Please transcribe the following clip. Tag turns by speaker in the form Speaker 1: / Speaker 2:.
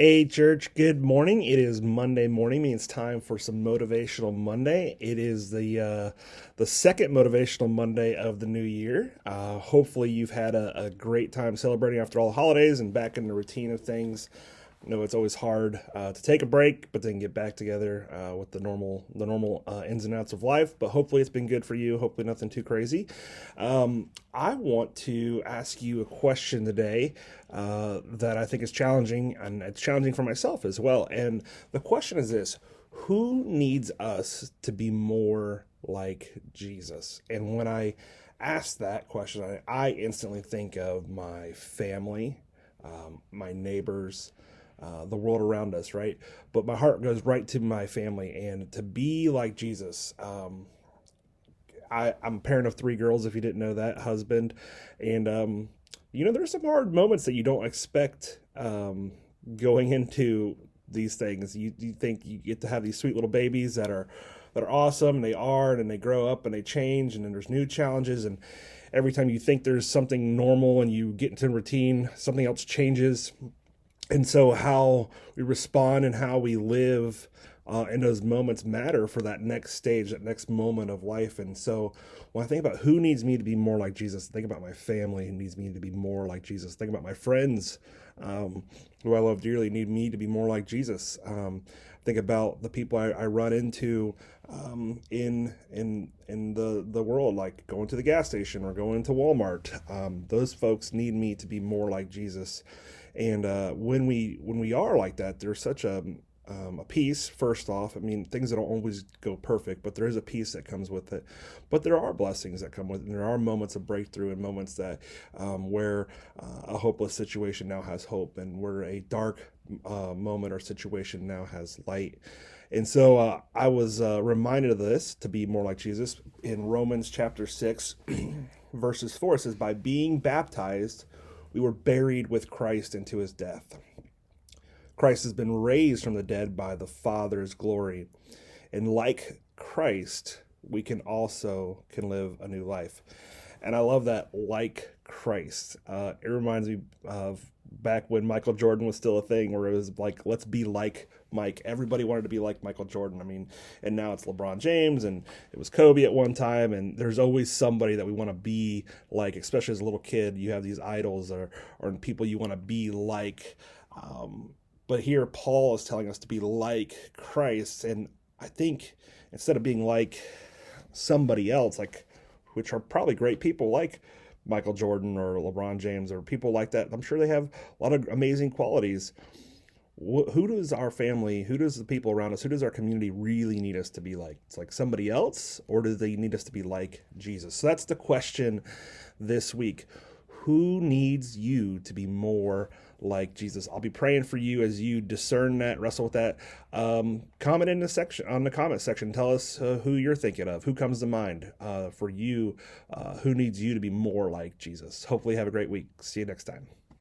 Speaker 1: Hey, church, good morning. It is Monday morning, means time for some Motivational Monday. It is the second Motivational Monday of the new year. Hopefully, you've had a great time celebrating after all the holidays and back in the routine of things. I know it's always hard to take a break, but then get back together with the normal ins and outs of life. But hopefully, it's been good for you. Hopefully, nothing too crazy. I want to ask you a question today that I think is challenging, and it's challenging for myself as well. And the question is this: who needs us to be more like Jesus? And when I ask that question, I instantly think of my family, my neighbors, the world around us, right? But my heart goes right to my family and to be like Jesus. I'm a parent of three girls, if you didn't know that, husband. And, there's some hard moments that you don't expect going into these things. You think you get to have these sweet little babies that are awesome, and they are, and then they grow up and they change, and then there's new challenges. And every time you think there's something normal and you get into routine, something else changes. And so how we respond and how we live in those moments matter for that next stage, that next moment of life. And so when I think about who needs me to be more like Jesus, think about my family who needs me to be more like Jesus. Think about my friends who I love dearly need me to be more like Jesus. Think about the people I run into in the world, like going to the gas station or going to Walmart. Those folks need me to be more like Jesus. And when we are like that, there's such a peace. First off, I mean, things that don't always go perfect, but there is a peace that comes with it. But there are blessings that come with it. And there are moments of breakthrough and moments that where a hopeless situation now has hope, and where a dark moment or situation now has light. And so I was reminded of this to be more like Jesus in Romans chapter 6, verses 4. It says, by being baptized, we were buried with Christ into his death. Christ has been raised from the dead by the Father's glory. And like Christ, we can live a new life. And I love that, like Christ. It reminds me of back when Michael Jordan was still a thing, where it was like, let's be like Mike. Everybody wanted to be like Michael Jordan. I mean, and now it's LeBron James, and it was Kobe at one time. And there's always somebody that we want to be like, especially as a little kid. You have these idols or people you want to be like. But here Paul is telling us to be like Christ. And I think instead of being like somebody else, like, which are probably great people like Michael Jordan or LeBron James or people like that, I'm sure they have a lot of amazing qualities. Who does our family, who does the people around us, who does our community really need us to be like? It's like somebody else, or do they need us to be like Jesus? So that's the question this week. Who needs you to be more like Jesus? I'll be praying for you as you discern that, wrestle with that. Comment in the section, on the comment section. Tell us who you're thinking of, who comes to mind for you, who needs you to be more like Jesus. Hopefully, have a great week. See you next time.